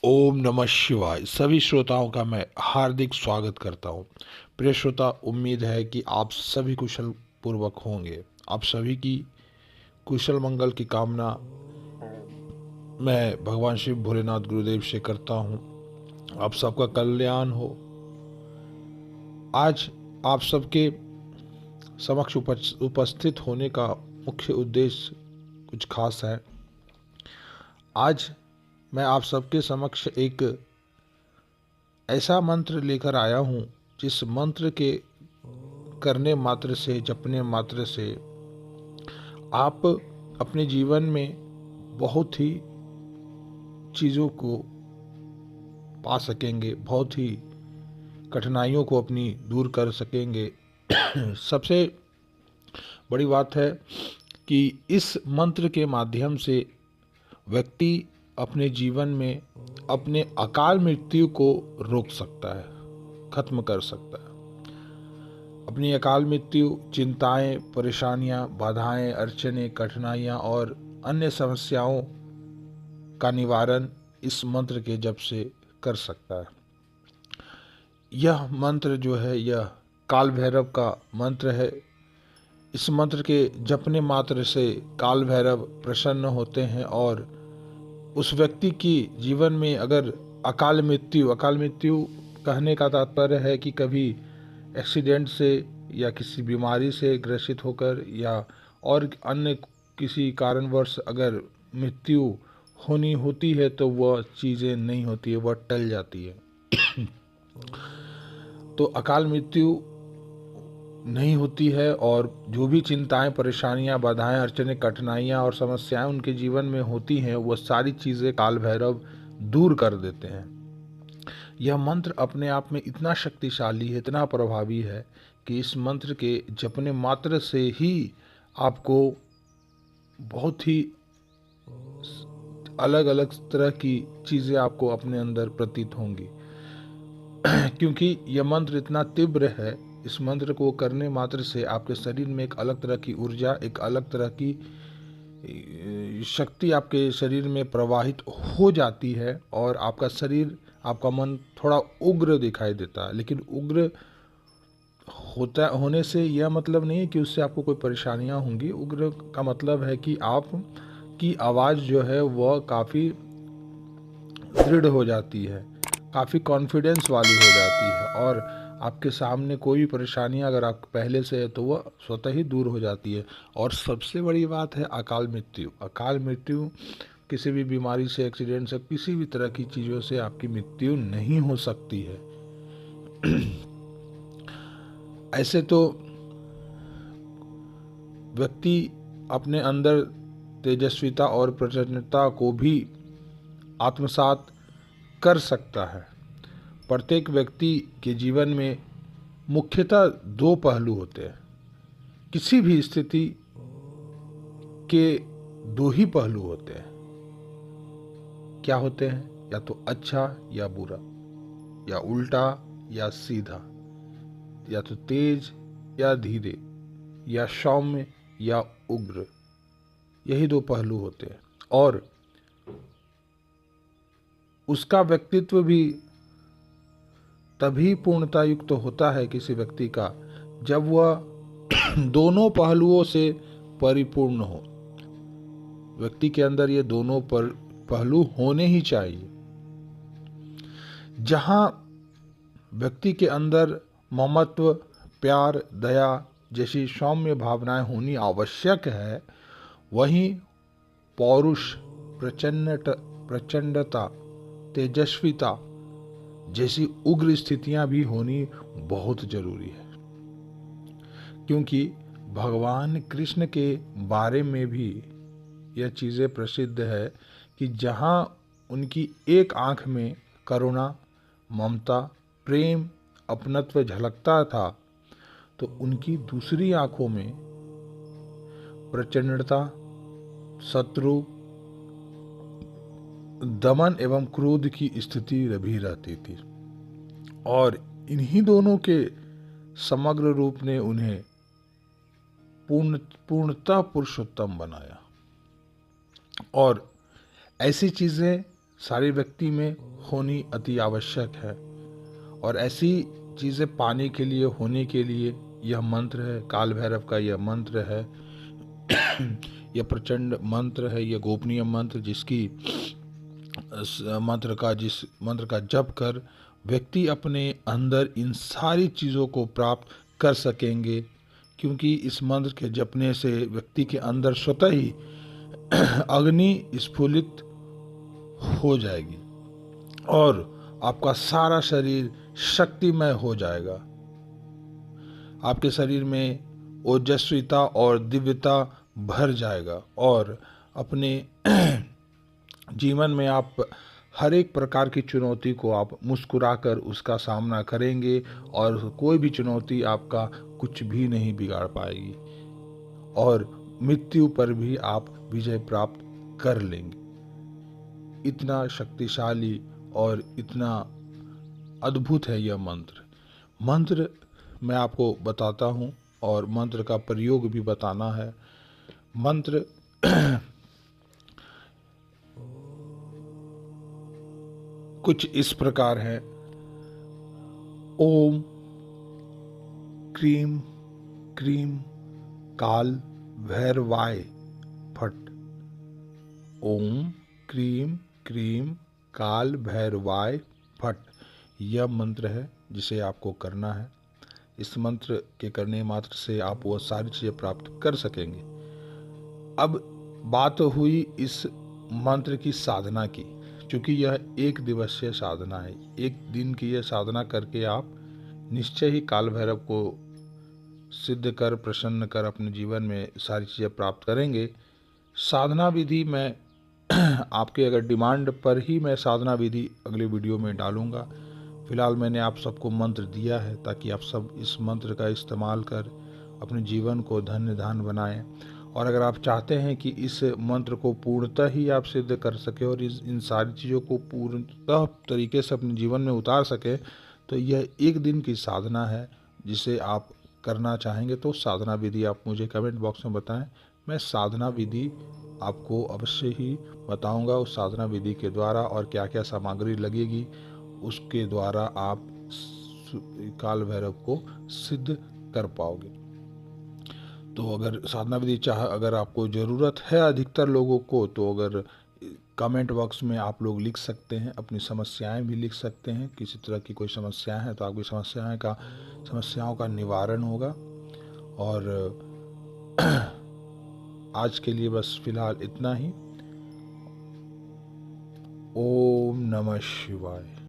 ओम नमः शिवाय। सभी श्रोताओं का मैं हार्दिक स्वागत करता हूं। प्रिय श्रोता, उम्मीद है कि आप सभी कुशल पूर्वक होंगे। आप सभी की कुशल मंगल की कामना मैं भगवान शिव भोलेनाथ गुरुदेव से करता हूं। आप सबका कल्याण हो। आज आप सबके समक्ष उपस्थित होने का मुख्य उद्देश्य कुछ खास है। आज मैं आप सबके समक्ष एक ऐसा मंत्र लेकर आया हूं जिस मंत्र के करने मात्र से, जपने मात्र से आप अपने जीवन में बहुत ही चीज़ों को पा सकेंगे, बहुत ही कठिनाइयों को अपनी दूर कर सकेंगे। सबसे बड़ी बात है कि इस मंत्र के माध्यम से व्यक्ति अपने जीवन में अपने अकाल मृत्यु को रोक सकता है, खत्म कर सकता है। अपनी अकाल मृत्यु, चिंताएं, परेशानियां, बाधाएं, अड़चनें, कठिनाइयां और अन्य समस्याओं का निवारण इस मंत्र के जप से कर सकता है। यह मंत्र जो है यह काल भैरव का मंत्र है। इस मंत्र के जपने मात्र से काल भैरव प्रसन्न होते हैं और उस व्यक्ति की जीवन में अगर अकाल मृत्यु कहने का तात्पर्य है कि कभी एक्सीडेंट से या किसी बीमारी से ग्रसित होकर या और अन्य किसी कारणवश अगर मृत्यु होनी होती है तो वह चीज़ें नहीं होती है, वह टल जाती है। तो अकाल मृत्यु नहीं होती है और जो भी चिंताएं, परेशानियां, बाधाएं, अड़चनें, कठिनाइयां और समस्याएं उनके जीवन में होती हैं, वह सारी चीज़ें काल भैरव दूर कर देते हैं। यह मंत्र अपने आप में इतना शक्तिशाली है, इतना प्रभावी है कि इस मंत्र के जपने मात्र से ही आपको बहुत ही अलग अलग तरह की चीज़ें आपको अपने अंदर प्रतीत होंगी। क्योंकि यह मंत्र इतना तीव्र है, इस मंत्र को करने मात्र से आपके शरीर में एक अलग तरह की ऊर्जा, एक अलग तरह की शक्ति आपके शरीर में प्रवाहित हो जाती है और आपका शरीर, आपका मन थोड़ा उग्र दिखाई देता है। लेकिन उग्र होने से यह मतलब नहीं है कि उससे आपको कोई परेशानियां होंगी। उग्र का मतलब है कि आप की आवाज़ जो है वह काफ़ी दृढ़ हो जाती है, काफ़ी कॉन्फिडेंस वाली हो जाती है और आपके सामने कोई भी परेशानी अगर आप पहले से है तो वह स्वतः ही दूर हो जाती है। और सबसे बड़ी बात है अकाल मृत्यु। अकाल मृत्यु किसी भी बीमारी से, एक्सीडेंट से, किसी भी तरह की चीज़ों से आपकी मृत्यु नहीं हो सकती है। ऐसे तो व्यक्ति अपने अंदर तेजस्विता और प्रचंडता को भी आत्मसात कर सकता है। प्रत्येक व्यक्ति के जीवन में मुख्यतः दो पहलू होते हैं। किसी भी स्थिति के दो ही पहलू होते हैं। क्या होते हैं? या तो अच्छा या बुरा, या उल्टा या सीधा, या तो तेज या धीरे, या सौम्य या उग्र। यही दो पहलू होते हैं और उसका व्यक्तित्व भी तभी पूर्णता युक्त होता है किसी व्यक्ति का जब वह दोनों पहलुओं से परिपूर्ण हो। व्यक्ति के अंदर ये दोनों पहलू होने ही चाहिए। जहां व्यक्ति के अंदर ममत्व, प्यार, दया जैसी सौम्य भावनाएं होनी आवश्यक है, वहीं पौरुष, प्रचंडता, तेजस्विता जैसी उग्र स्थितियां भी होनी बहुत जरूरी है। क्योंकि भगवान कृष्ण के बारे में भी यह चीज़ें प्रसिद्ध है कि जहाँ उनकी एक आंख में करुणा, ममता, प्रेम, अपनत्व झलकता था, तो उनकी दूसरी आंखों में प्रचंडता, शत्रु, दमन एवं क्रोध की स्थिति भी रहती थी। और इन्हीं दोनों के समग्र रूप ने उन्हें पूर्णतः पुरुषोत्तम बनाया। और ऐसी चीज़ें सारे व्यक्ति में होनी अति आवश्यक है। और ऐसी चीज़ें पाने के लिए, होने के लिए यह मंत्र है, काल भैरव का यह मंत्र है। यह प्रचंड मंत्र है, यह गोपनीय मंत्र, जिस मंत्र का जप कर व्यक्ति अपने अंदर इन सारी चीज़ों को प्राप्त कर सकेंगे। क्योंकि इस मंत्र के जपने से व्यक्ति के अंदर स्वतः ही अग्नि स्फुलित हो जाएगी और आपका सारा शरीर शक्तिमय हो जाएगा। आपके शरीर में ओजस्विता और दिव्यता भर जाएगा और अपने जीवन में आप हर एक प्रकार की चुनौती को आप मुस्कुराकर उसका सामना करेंगे और कोई भी चुनौती आपका कुछ भी नहीं बिगाड़ पाएगी और मृत्यु पर भी आप विजय प्राप्त कर लेंगे। इतना शक्तिशाली और इतना अद्भुत है यह मंत्र। मंत्र मैं आपको बताता हूँ और मंत्र का प्रयोग भी बताना है। मंत्र कुछ इस प्रकार है। ओम क्रीम क्रीम काल भैरवाय फट। ओम क्रीम क्रीम काल भैरवाय फट। यह मंत्र है जिसे आपको करना है। इस मंत्र के करने मात्र से आप वो सारी चीज़ें प्राप्त कर सकेंगे। अब बात हुई इस मंत्र की साधना की। क्योंकि यह एक दिवसीय साधना है, एक दिन की यह साधना करके आप निश्चय ही काल भैरव को सिद्ध कर, प्रसन्न कर अपने जीवन में सारी चीज़ें प्राप्त करेंगे। साधना विधि मैं आपके अगर डिमांड पर ही मैं साधना विधि अगले वीडियो में डालूंगा। फिलहाल मैंने आप सबको मंत्र दिया है ताकि आप सब इस मंत्र का इस्तेमाल कर अपने जीवन को धन्य धान्य बनाएं। और अगर आप चाहते हैं कि इस मंत्र को पूर्णतः ही आप सिद्ध कर सके और इन सारी चीज़ों को पूर्णतः तरीके से अपने जीवन में उतार सके, तो यह एक दिन की साधना है जिसे आप करना चाहेंगे। तो साधना विधि आप मुझे कमेंट बॉक्स में बताएं। मैं साधना विधि आपको अवश्य ही बताऊंगा। उस साधना विधि के द्वारा और क्या क्या सामग्री लगेगी उसके द्वारा आप काल भैरव को सिद्ध कर पाओगे। तो अगर साधना विधि अगर आपको ज़रूरत है अधिकतर लोगों को, तो अगर कमेंट बॉक्स में आप लोग लिख सकते हैं, अपनी समस्याएं भी लिख सकते हैं। किसी तरह की कोई समस्या है तो आपकी समस्याओं का निवारण होगा। और आज के लिए बस फिलहाल इतना ही। ओम नमः शिवाय।